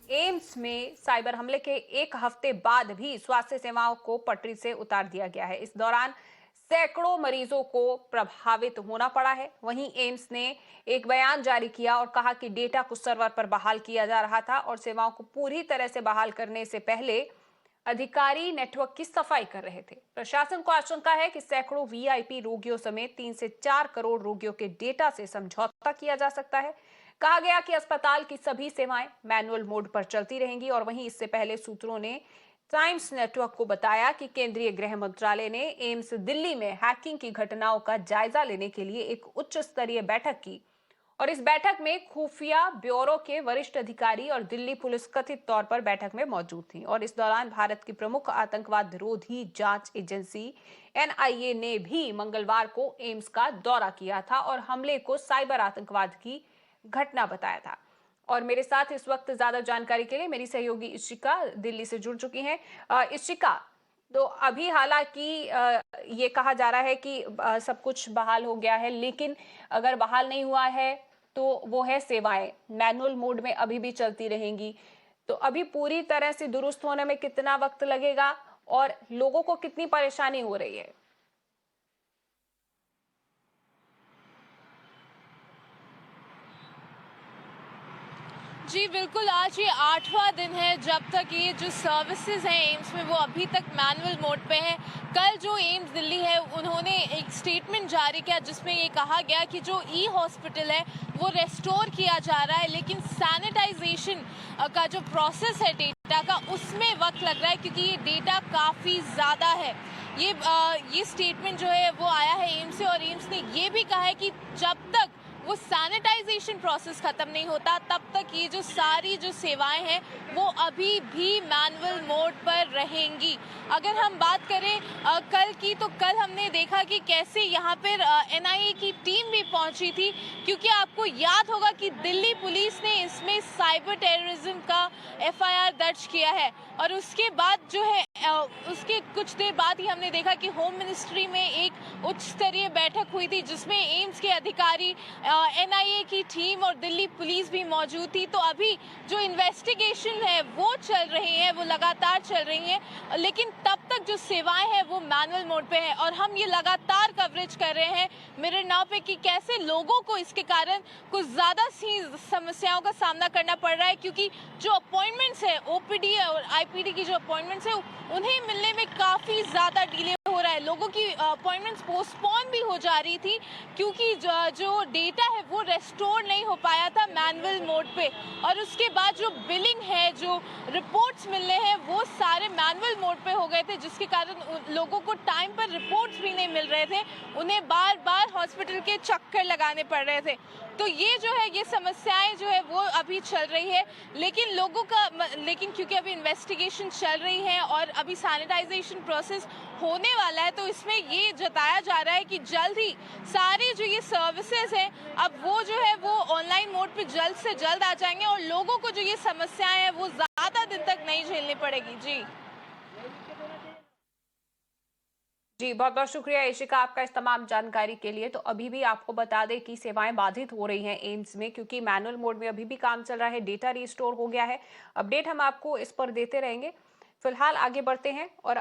AIIMS में cyber हमले के एक हफ्ते बाद भी स्वास्थ्य सेवाओं को पटरी से उतार दिया गया है। इस दौरान सैकड़ों मरीजों को प्रभावित होना पड़ा है। वहीं एम्स ने एक बयान जारी किया और कहा कि डेटा कुछ सर्वर पर बहाल किया जा रहा था और सेवाओं को पूरी तरह से बहाल करने से पहले अधिकारी नेटवर्क की सफाई कर रहे थे। प्रशासन को आशंका है कि सैकड़ों वीआईपी रोगियों समेत 3 से 4 करोड़ रोगियों के डेटा से समझौता किया जा सकता है। कहा गया कि अस्पताल की सभी सेवाएं मैनुअल मोड पर चलती रहेंगी और वहीं इससे पहले सूत्रों ने टाइम्स नेटवर्क को बताया कि केंद्रीय गृह मंत्रालय ने एम्स दिल्ली में हैकिंग की घटनाओं का जायजा लेने के लिए एक उच्च स्तरीय बैठक की और इस बैठक में खुफिया ब्यूरो के वरिष्ठ अधिकारी और दिल्ली पुलिस कथित तौर पर बैठक में मौजूद थी। और इस दौरान भारत की प्रमुख आतंकवाद विरोधी जांच एजेंसी एनआईए ने भी मंगलवार को एम्स का दौरा किया था और हमले को साइबर आतंकवाद की घटना बताया था। और मेरे साथ इस वक्त ज्यादा जानकारी के लिए मेरी सहयोगी इशिका दिल्ली से जुड़ चुकी हैं। इशिका, तो अभी हालांकि ये कहा जा रहा है कि सब कुछ बहाल हो गया है, लेकिन अगर बहाल नहीं हुआ है तो वो है सेवाएं मैनुअल मोड में अभी भी चलती रहेंगी। तो अभी पूरी तरह से दुरुस्त होने में कितना वक्त लगेगा और लोगों को कितनी परेशानी हो रही है? जी बिल्कुल, आज ये 8वां दिन है जब तक ये जो सर्विसेज हैं एम्स में वो अभी तक मैनुअल मोड पे हैं। कल जो एम्स दिल्ली है उन्होंने एक स्टेटमेंट जारी किया जिसमें ये कहा गया कि जो ई हॉस्पिटल है वो रेस्टोर किया जा रहा है, लेकिन सैनिटाइजेशन का जो प्रोसेस है डेटा का उसमें वक्त लग रहा है क्योंकि ये डेटा काफ़ी ज़्यादा है। ये स्टेटमेंट जो है वो आया है एम्स से और एम्स ने ये भी कहा है कि जब तक वो सैनिटाइजेशन प्रोसेस खत्म नहीं होता तब तक ये जो सारी जो सेवाएं हैं वो अभी भी मैनुअल मोड पर रहेंगी। अगर हम बात करें कल की, तो कल हमने देखा कि कैसे यहाँ पर एनआईए की टीम भी पहुंची थी, क्योंकि आपको याद होगा कि दिल्ली पुलिस ने इसमें साइबर टेररिज्म का एफआईआर दर्ज किया है और उसके बाद जो है उसके कुछ देर बाद ही हमने देखा कि होम मिनिस्ट्री में एक उच्च स्तरीय बैठक हुई थी जिसमें एम्स के अधिकारी, एनआईए की टीम और दिल्ली पुलिस भी मौजूद थी। तो अभी जो इन्वेस्टिगेशन है वो चल रही है, वो लगातार चल रही है, लेकिन तब तक जो सेवाएं हैं वो मैनुअल मोड पे है और हम ये लगातार कवरेज कर रहे हैं मिरर नाउ पे कि कैसे लोगों को इसके कारण कुछ ज़्यादा सी समस्याओं का सामना करना पड़ रहा है, क्योंकि जो अपॉइंटमेंट्स है ओपीडी और आईपीडी की जो अपॉइंटमेंट्स है उन्हें मिलने में काफ़ी ज़्यादा डिले हो रहा है। लोगों की अपॉइंटमेंट्स पोस्टपोन भी हो जा रही थी क्योंकि जो डेटा है वो रेस्टोर नहीं हो पाया था मैनुअल मोड पे, और उसके बाद जो बिलिंग है, जो रिपोर्ट्स मिलने हैं वो सारे मैनुअल मोड पे हो गए थे, जिसके कारण लोगों को टाइम पर रिपोर्ट्स भी नहीं मिल रहे थे, उन्हें बार बार हॉस्पिटल के चक्कर लगाने पड़ रहे थे। तो ये जो है ये समस्याएं जो है वो अभी चल रही है, लेकिन क्योंकि अभी इन्वेस्टिगेशन चल रही है और अभी सैनिटाइजेशन प्रोसेस होने वाला है, तो इसमें ये जताया जा रहा है कि जल्द ही सारी जो ये सर्विसेज हैं अब वो जो है वो ऑनलाइन मोड पे जल्द से जल्द आ जाएंगे और लोगों को जो ये समस्याएं हैं वो ज़्यादा दिन तक नहीं झेलनी पड़ेगी। जी जी, बहुत बहुत शुक्रिया इशिका आपका इस तमाम जानकारी के लिए। तो अभी भी आपको बता दें कि सेवाएं बाधित हो रही हैं एम्स में, क्योंकि मैनुअल मोड में अभी भी काम चल रहा है, डेटा रिस्टोर हो गया है। अपडेट हम आपको इस पर देते रहेंगे। फिलहाल आगे बढ़ते हैं और